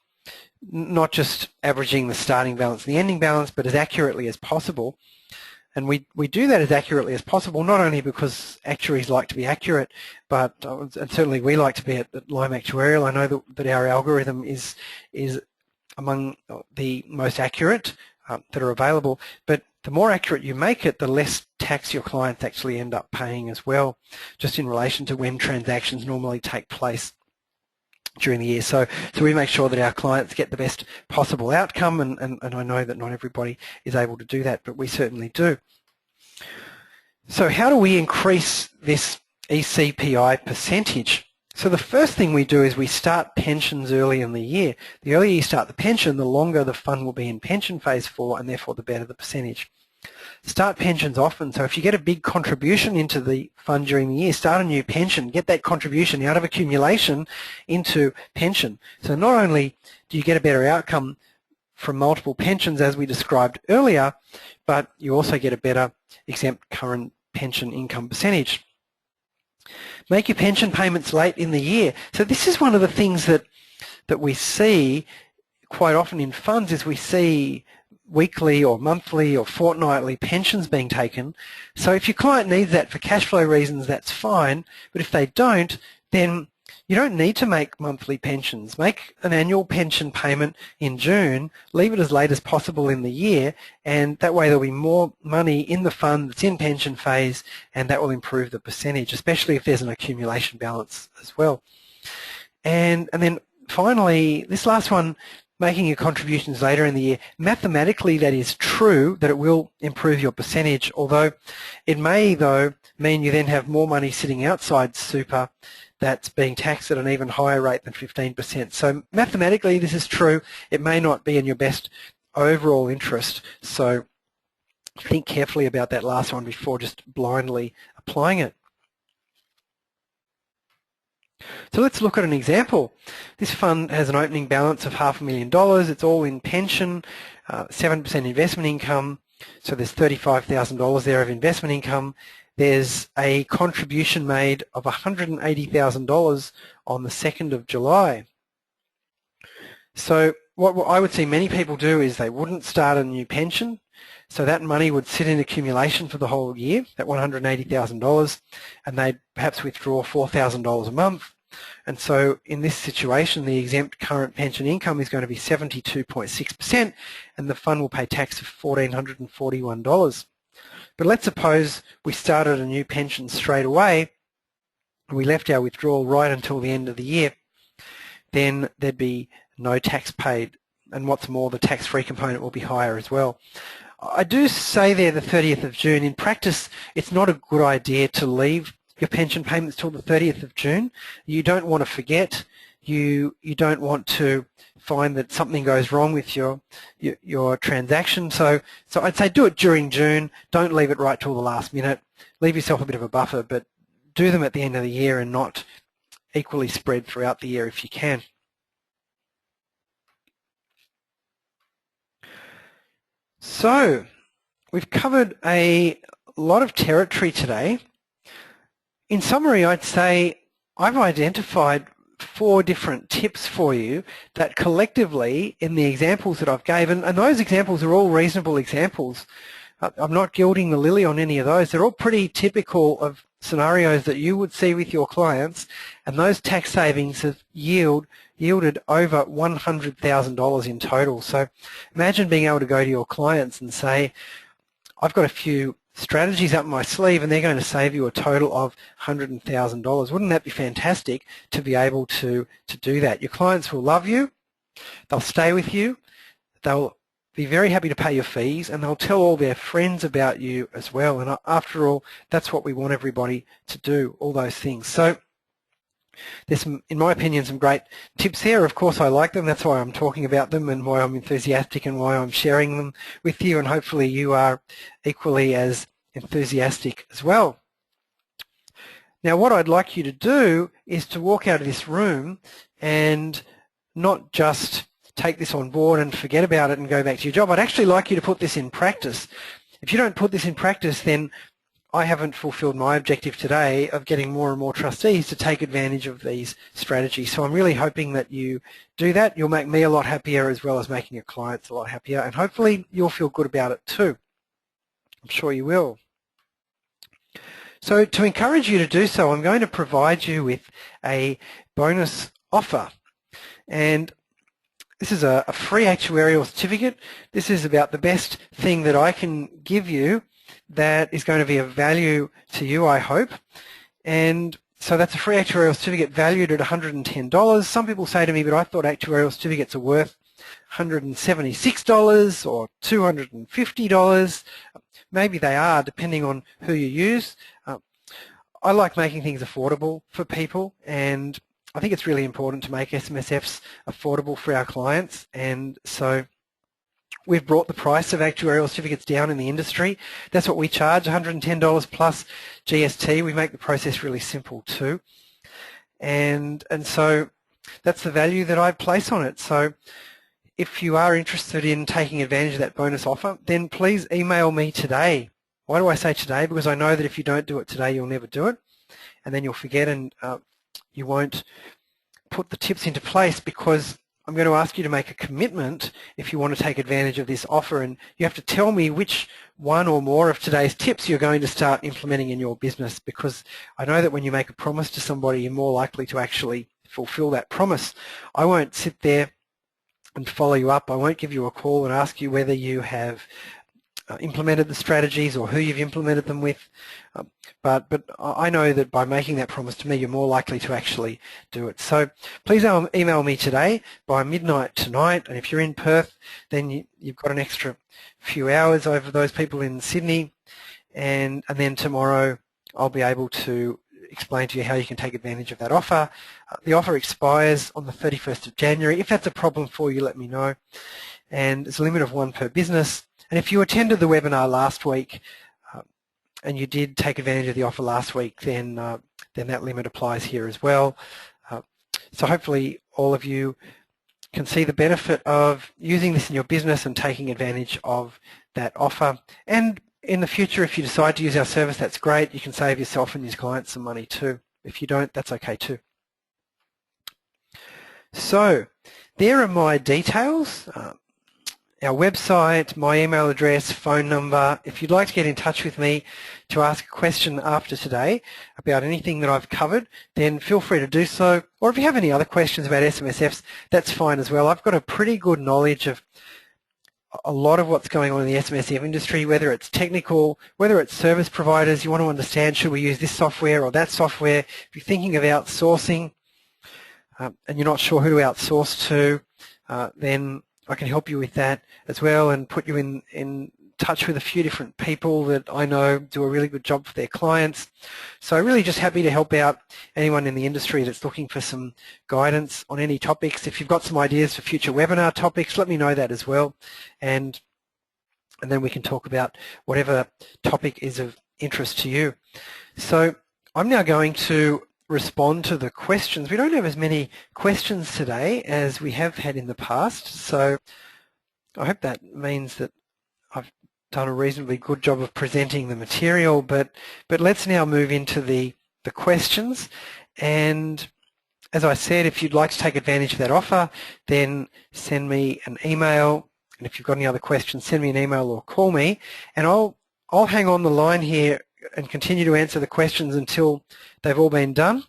not just averaging the starting balance and the ending balance, but as accurately as possible. And we do that as accurately as possible, not only because actuaries like to be accurate, but and certainly we like to be at Lime Actuarial. I know that our algorithm is among the most accurate that are available, but the more accurate you make it, the less tax your clients actually end up paying as well, just in relation to when transactions normally take place during the year. So we make sure that our clients get the best possible outcome, and I know that not everybody is able to do that, but we certainly do. So how do we increase this ECPI percentage? So the first thing we do is we start pensions early in the year. The earlier you start the pension, the longer the fund will be in pension phase for, and therefore the better the percentage. Start pensions often. So if you get a big contribution into the fund during the year, start a new pension, get that contribution out of accumulation into pension. So not only do you get a better outcome from multiple pensions as we described earlier, but you also get a better exempt current pension income percentage. Make your pension payments late in the year. So this is one of the things that we see quite often in funds, is we see weekly or monthly or fortnightly pensions being taken. So if your client needs that for cash flow reasons, that's fine, but if they don't, then you don't need to make monthly pensions. Make an annual pension payment in June, leave it as late as possible in the year, and that way there'll be more money in the fund that's in pension phase, and that will improve the percentage, especially if there's an accumulation balance as well. And then finally, this last one, making your contributions later in the year, mathematically that is true, that it will improve your percentage, although it may, though, mean you then have more money sitting outside super that's being taxed at an even higher rate than 15%. So mathematically this is true. It may not be in your best overall interest, so think carefully about that last one before just blindly applying it. So let's look at an example. This fund has an opening balance of $500,000. It's all in pension, 7% investment income, so there's $35,000 there of investment income. There's a contribution made of $180,000 on the 2nd of July. So what I would see many people do is they wouldn't start a new pension, so that money would sit in accumulation for the whole year, that $180,000, and they'd perhaps withdraw $4,000 a month. And so in this situation, the exempt current pension income is going to be 72.6%, and the fund will pay tax of $1,441. But let's suppose we started a new pension straight away, and we left our withdrawal right until the end of the year. Then there'd be no tax paid, and what's more, the tax-free component will be higher as well. I do say there the 30th of June. In practice, it's not a good idea to leave your pension payments till the 30th of June. You don't want to forget. You don't want to find that something goes wrong with your transaction. So I'd say do it during June. Don't leave it right till the last minute. Leave yourself a bit of a buffer, but do them at the end of the year and not equally spread throughout the year if you can. So we've covered a lot of territory today. In summary, I'd say I've identified 4 different tips for you that collectively in the examples that I've given, and those examples are all reasonable examples. I'm not gilding the lily on any of those. They're all pretty typical of scenarios that you would see with your clients, and those tax savings have yielded over $100,000 in total. So imagine being able to go to your clients and say, I've got a few strategies up my sleeve and they're going to save you a total of $100,000. Wouldn't that be fantastic to be able to do that? Your clients will love you, they'll stay with you, they'll be very happy to pay your fees, and they'll tell all their friends about you as well. And after all, that's what we want everybody to do, all those things. So there's some, in my opinion, some great tips here. Of course I like them, that's why I'm talking about them and why I'm enthusiastic and why I'm sharing them with you, and hopefully you are equally as enthusiastic as well. Now what I'd like you to do is to walk out of this room and not just take this on board and forget about it and go back to your job. I'd actually like you to put this in practice. If you don't put this in practice, then I haven't fulfilled my objective today of getting more and more trustees to take advantage of these strategies. So I'm really hoping that you do that. You'll make me a lot happier as well as making your clients a lot happier, and hopefully you'll feel good about it too. I'm sure you will. So to encourage you to do so, I'm going to provide you with a bonus offer. And this is a free actuarial certificate. This is about the best thing that I can give you that is going to be of value to you, I hope. And so that's a free actuarial certificate valued at $110. Some people say to me, but I thought actuarial certificates are worth $176 or $250. Maybe they are, depending on who you use. I like making things affordable for people, and I think it's really important to make SMSFs affordable for our clients, and so we've brought the price of actuarial certificates down in the industry. That's what we charge, $110 plus GST. We make the process really simple too, and so that's the value that I place on it. So if you are interested in taking advantage of that bonus offer, then please email me today. Why do I say today? Because I know that if you don't do it today, you'll never do it, and then you'll forget, and you won't put the tips into place, because I'm going to ask you to make a commitment if you want to take advantage of this offer, and you have to tell me which one or more of today's tips you're going to start implementing in your business, because I know that when you make a promise to somebody, you're more likely to actually fulfill that promise. I won't sit there and follow you up. I won't give you a call and ask you whether you have implemented the strategies or who you've implemented them with, but I know that by making that promise to me, you're more likely to actually do it. So please email me today by midnight tonight, and if you're in Perth, then you've got an extra few hours over those people in Sydney, and then tomorrow I'll be able to explain to you how you can take advantage of that offer. The offer expires on the 31st of January. If that's a problem for you, let me know. And it's a limit of 1 per business. And if you attended the webinar last week and you did take advantage of the offer last week, then that limit applies here as well. So hopefully all of you can see the benefit of using this in your business and taking advantage of that offer. And in the future, if you decide to use our service, that's great. You can save yourself and your clients some money too. If you don't, that's okay too. So there are my details. Our website, my email address, phone number. If you'd like to get in touch with me to ask a question after today about anything that I've covered, then feel free to do so. Or if you have any other questions about SMSFs, that's fine as well. I've got a pretty good knowledge of a lot of what's going on in the SMSF industry, whether it's technical, whether it's service providers. You want to understand, should we use this software or that software? If you're thinking of outsourcing and you're not sure who to outsource to, then I can help you with that as well and put you in touch with a few different people that I know do a really good job for their clients. So really just happy to help out anyone in the industry that's looking for some guidance on any topics. If you've got some ideas for future webinar topics, let me know that as well. And then we can talk about whatever topic is of interest to you. So I'm now going to respond to the questions. We don't have as many questions today as we have had in the past, so I hope that means that I've done a reasonably good job of presenting the material, but let's now move into the questions. And as I said, if you'd like to take advantage of that offer, then send me an email, and if you've got any other questions, send me an email or call me, and I'll hang on the line here and continue to answer the questions until they've all been done.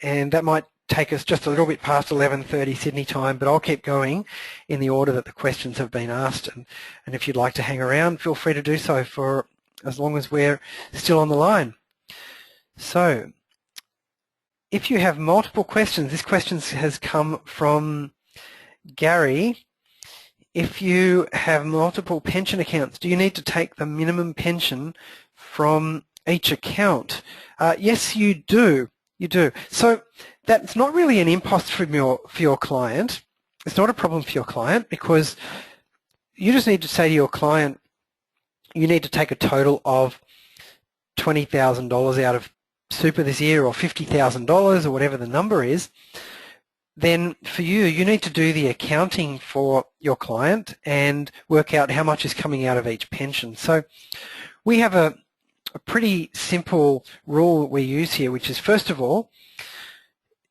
And that might take us just a little bit past 11:30 Sydney time, but I'll keep going in the order that the questions have been asked. And if you'd like to hang around, feel free to do so for as long as we're still on the line. So if you have multiple questions, this question has come from Gary. If you have multiple pension accounts, do you need to take the minimum pension from each account? Yes, you do. You do. So that's not really an impost for your client. It's not a problem for your client, because you just need to say to your client, you need to take a total of $20,000 out of super this year, or $50,000, or whatever the number is. Then for you need to do the accounting for your client and work out how much is coming out of each pension. So we have a pretty simple rule that we use here, which is, first of all,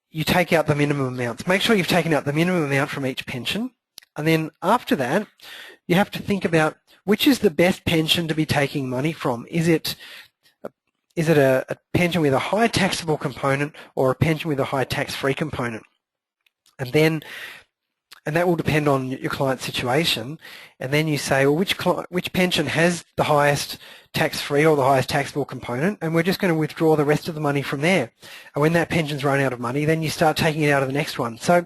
you take out the minimum amounts. Make sure you've taken out the minimum amount from each pension. And then after that, you have to think about which is the best pension to be taking money from. Is it a pension with a high taxable component or a pension with a high tax-free component? And that will depend on your client's situation. And then you say, well, which pension has the highest tax-free or the highest taxable component, and we're just going to withdraw the rest of the money from there. And when that pension's run out of money, then you start taking it out of the next one. So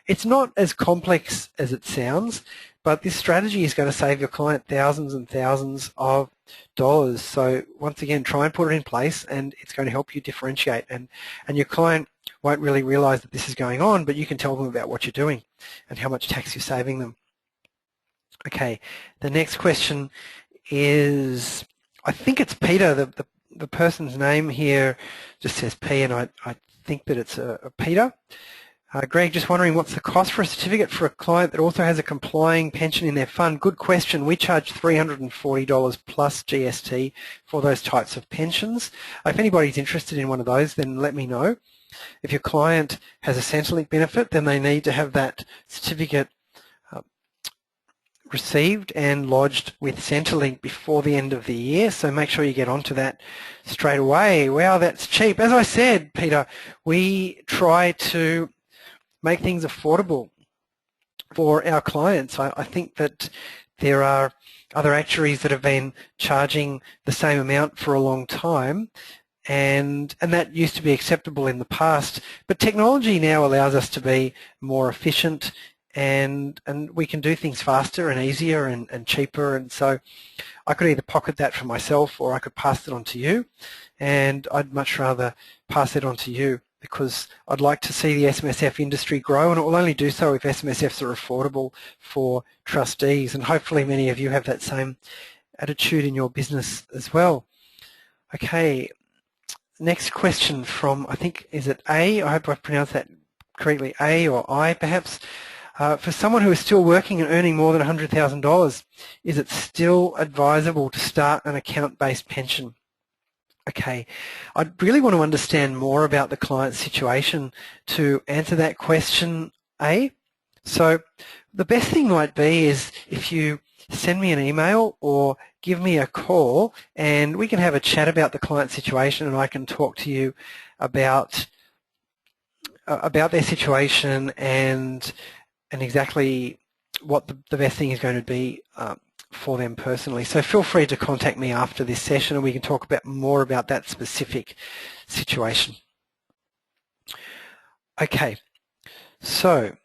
it's not as complex as it sounds, but this strategy is going to save your client thousands and thousands of dollars. So once again, try and put it in place, and it's going to help you differentiate. And your client won't really realize that this is going on, but you can tell them about what you're doing and how much tax you're saving them. Okay, the next question is, I think it's Peter. The person's name here just says P, and I think that it's a Peter. Greg, just wondering, what's the cost for a certificate for a client that also has a complying pension in their fund? Good question. We charge $340 plus GST for those types of pensions. If anybody's interested in one of those, then let me know. If your client has a Centrelink benefit, then they need to have that certificate received and lodged with Centrelink before the end of the year, so make sure you get onto that straight away. Wow, that's cheap. As I said, Peter, we try to make things affordable for our clients. I think that there are other actuaries that have been charging the same amount for a long time, and that used to be acceptable in the past, but technology now allows us to be more efficient, and we can do things faster and easier and cheaper, and so I could either pocket that for myself or I could pass it on to you, and I'd much rather pass it on to you because I'd like to see the SMSF industry grow, and it will only do so if SMSFs are affordable for trustees, and hopefully many of you have that same attitude in your business as well. Okay, next question from, I think, is it A? I hope I've pronounced that correctly, A or I perhaps. For someone who is still working and earning more than $100,000, is it still advisable to start an account-based pension? Okay, I really want to understand more about the client's situation to answer that question, A. So the best thing might be is if you send me an email or give me a call and we can have a chat about the client situation, and I can talk to you about their situation and exactly what the best thing is going to be for them personally. So feel free to contact me after this session and we can talk more about that specific situation. Okay, so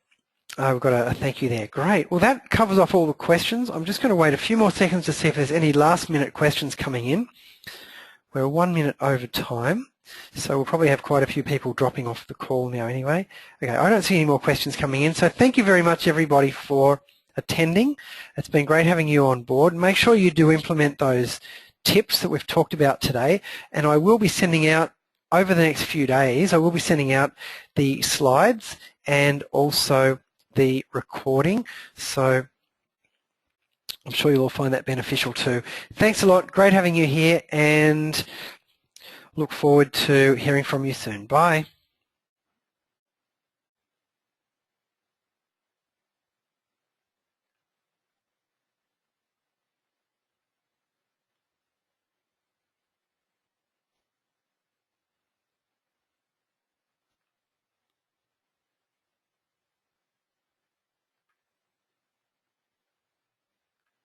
we've got a thank you there. Great. Well, that covers off all the questions. I'm just going to wait a few more seconds to see if there's any last-minute questions coming in. We're 1 minute over time, so we'll probably have quite a few people dropping off the call now anyway. Okay, I don't see any more questions coming in, so thank you very much, everybody, for attending. It's been great having you on board. Make sure you do implement those tips that we've talked about today, and I will be sending out, over the next few days, I will be sending out the slides and also the recording, so I'm sure you'll all find that beneficial too. Thanks a lot, great having you here, and look forward to hearing from you soon. Bye.